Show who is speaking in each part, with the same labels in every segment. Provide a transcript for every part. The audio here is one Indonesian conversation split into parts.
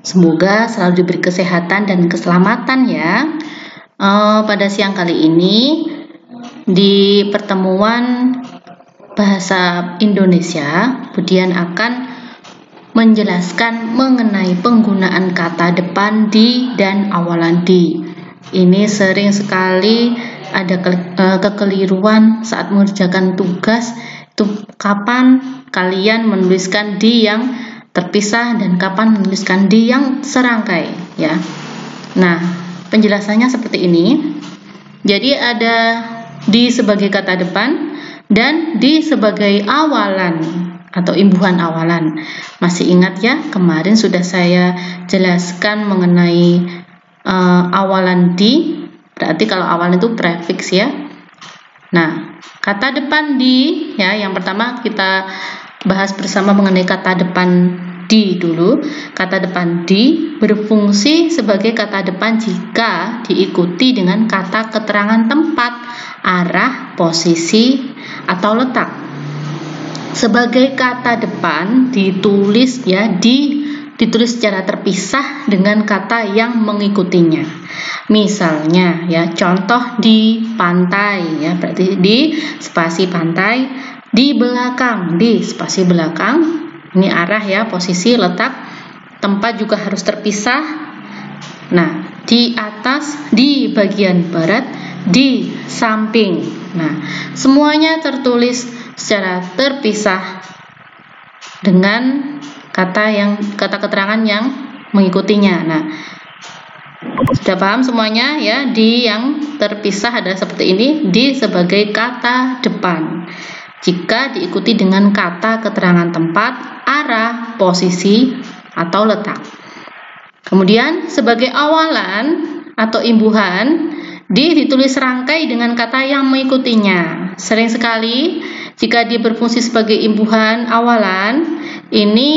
Speaker 1: Semoga selalu diberi kesehatan dan keselamatan ya. Pada siang kali ini di pertemuan bahasa Indonesia, Budian akan menjelaskan mengenai penggunaan kata depan di dan awalan di. Ini sering sekali ada kekeliruan saat mengerjakan tugas. Itu kapan kalian menuliskan di yang terpisah dan kapan menuliskan di yang serangkai ya. Nah, penjelasannya seperti ini. Jadi ada di sebagai kata depan dan di sebagai awalan atau imbuhan awalan. Masih ingat ya, kemarin sudah saya jelaskan mengenai awalan di. Berarti kalau awalan itu prefiks ya. Nah, kata depan di ya, yang pertama kita bahas bersama mengenai kata depan di dulu. Kata depan di berfungsi sebagai kata depan jika diikuti dengan kata keterangan tempat, arah, posisi, atau letak. Sebagai kata depan ditulis ya, ditulis secara terpisah dengan kata yang mengikutinya. Misalnya ya, contoh di pantai ya, berarti di spasi pantai, di belakang, di spasi belakang. Ini arah ya, posisi, letak, tempat juga harus terpisah. Nah, di atas, di bagian barat, di samping. Nah, semuanya tertulis secara terpisah dengan kata keterangan yang mengikutinya. Nah, sudah paham semuanya ya? Di yang terpisah adalah seperti ini, di sebagai kata depan jika diikuti dengan kata keterangan tempat, arah, posisi, atau letak. Kemudian sebagai awalan atau imbuhan, ditulis serangkai dengan kata yang mengikutinya. Sering sekali jika dia berfungsi sebagai imbuhan awalan, ini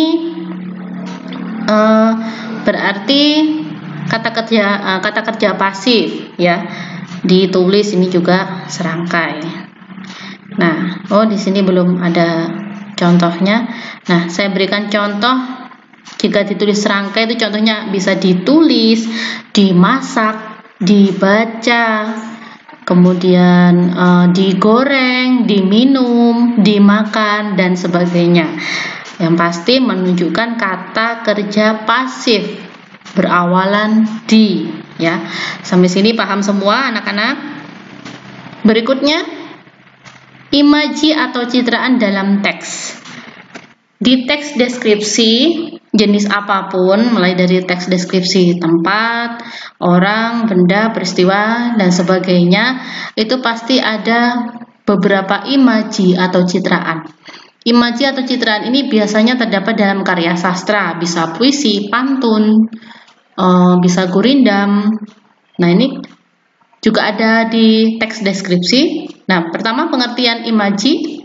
Speaker 1: berarti kata kerja pasif ya. Ditulis ini juga serangkai. Nah, di sini belum ada contohnya. Nah, saya berikan contoh. Jika ditulis serangkai itu contohnya bisa ditulis, dimasak, dibaca, kemudian digoreng, diminum, dimakan, dan sebagainya. Yang pasti menunjukkan kata kerja pasif berawalan di ya. Sampai sini paham semua anak-anak? Berikutnya, imaji atau citraan dalam teks. Di teks deskripsi jenis apapun, mulai dari teks deskripsi tempat, orang, benda, peristiwa, dan sebagainya, itu pasti ada beberapa imaji atau citraan. Imaji atau citraan ini biasanya terdapat dalam karya sastra, bisa puisi, pantun, bisa gurindam. Nah, ini juga ada di teks deskripsi. Nah, pertama pengertian imaji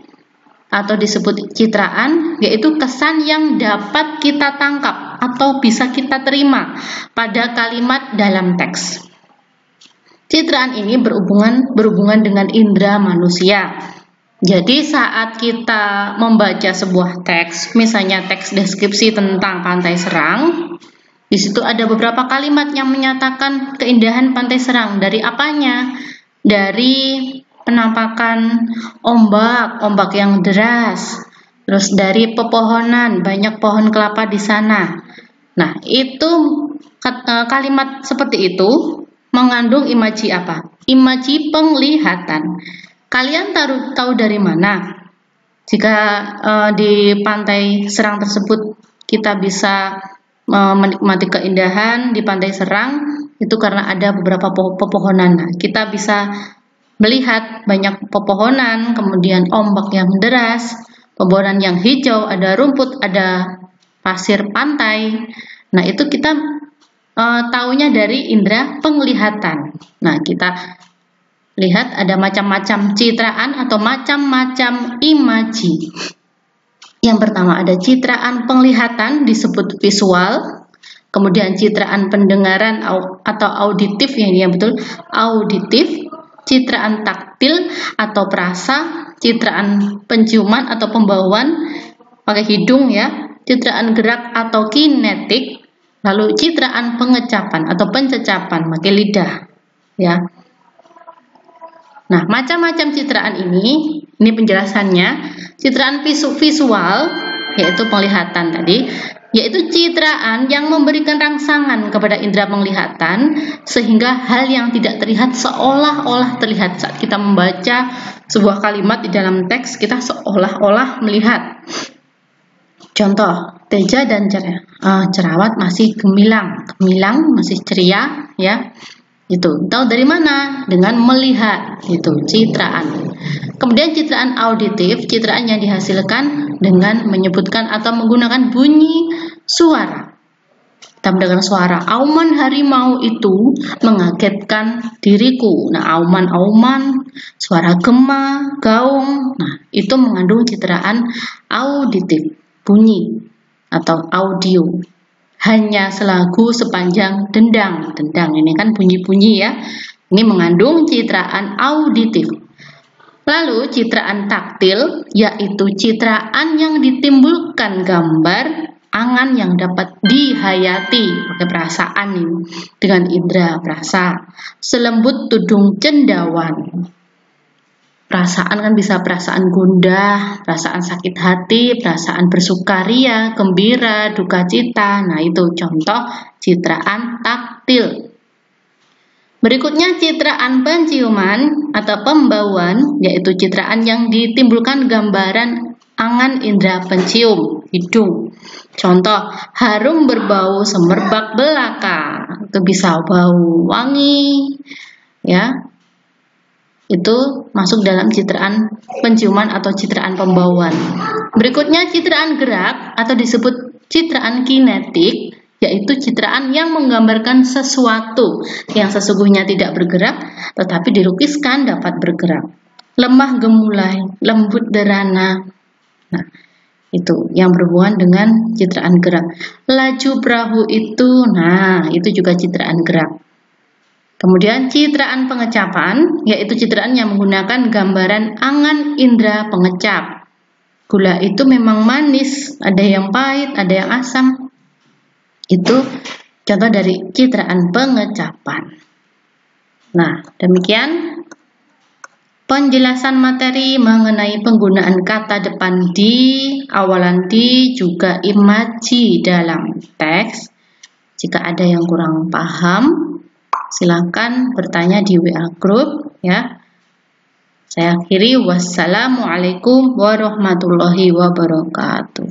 Speaker 1: atau disebut citraan, yaitu kesan yang dapat kita tangkap atau bisa kita terima pada kalimat dalam teks. Citraan ini berhubungan dengan indera manusia. Jadi saat kita membaca sebuah teks, misalnya teks deskripsi tentang Pantai Serang, di situ ada beberapa kalimat yang menyatakan keindahan Pantai Serang. Dari apanya? Dari penampakan ombak yang deras, terus dari pepohonan, banyak pohon kelapa di sana. Nah, itu kalimat seperti itu mengandung imaji apa? Imaji penglihatan. Kalian tahu dari mana? Jika di Pantai Serang tersebut kita bisa menikmati keindahan di Pantai Serang, itu karena ada beberapa pepohonan. Nah, kita bisa melihat banyak pepohonan, kemudian ombak yang deras, pepohonan yang hijau, ada rumput, ada pasir pantai. Nah, itu kita taunya dari indera penglihatan. Nah, kita lihat ada macam-macam citraan atau macam-macam imaji. Yang pertama ada citraan penglihatan disebut visual, kemudian citraan pendengaran atau auditif, yang betul auditif, citraan taktil atau perasa, citraan penciuman atau pembauan pakai hidung ya, citraan gerak atau kinetik, Lalu citraan pengecapan atau pencecapan pakai lidah, ya. Nah, macam-macam citraan ini penjelasannya. Citraan visual, yaitu penglihatan tadi, yaitu citraan yang memberikan rangsangan kepada indera penglihatan sehingga hal yang tidak terlihat seolah-olah terlihat. Saat kita membaca sebuah kalimat di dalam teks, kita seolah-olah melihat. Contoh, Teja dan Jerawat masih gemilang masih ceria, ya. Itu tahu dari mana? Dengan melihat, itu citraan. Kemudian citraan auditif, citraan yang dihasilkan dengan menyebutkan atau menggunakan bunyi suara. Kita mendengar suara auman harimau itu mengagetkan diriku. Nah, auman, suara gema, gaung. Nah, itu mengandung citraan auditif, bunyi atau audio. Hanya selagu sepanjang dendang. Dendang ini kan bunyi-bunyi, ya. Ini mengandung citraan auditif. Lalu citraan taktil, yaitu citraan yang ditimbulkan gambar angan yang dapat dihayati pakai perasaan ini, dengan indera perasa. Selembut tudung cendawan. Perasaan kan bisa perasaan gundah, perasaan sakit hati, perasaan bersukaria, gembira, duka cita. Nah, itu contoh citraan taktil. Berikutnya citraan penciuman atau pembauan, yaitu citraan yang ditimbulkan gambaran angan indera pencium, hidung. Contoh, harum berbau semerbak belaka, itu bisa bau wangi, ya. Itu masuk dalam citraan penciuman atau citraan pembauan. Berikutnya citraan gerak atau disebut citraan kinetik, yaitu citraan yang menggambarkan sesuatu yang sesungguhnya tidak bergerak tetapi dilukiskan dapat bergerak. Lemah gemulai, lembut derana. Nah, itu yang berhubungan dengan citraan gerak. Laju perahu itu, nah, itu juga citraan gerak. Kemudian citraan pengecapan, yaitu citraan yang menggunakan gambaran angan indera pengecap. Gula itu memang manis, ada yang pahit, ada yang asam. Itu contoh dari citraan pengecapan. Nah, demikian penjelasan materi mengenai penggunaan kata depan di, awalan di, juga imaji dalam teks. Jika ada yang kurang paham, silakan bertanya di WA group, ya. Saya akhiri, wassalamualaikum warahmatullahi wabarakatuh.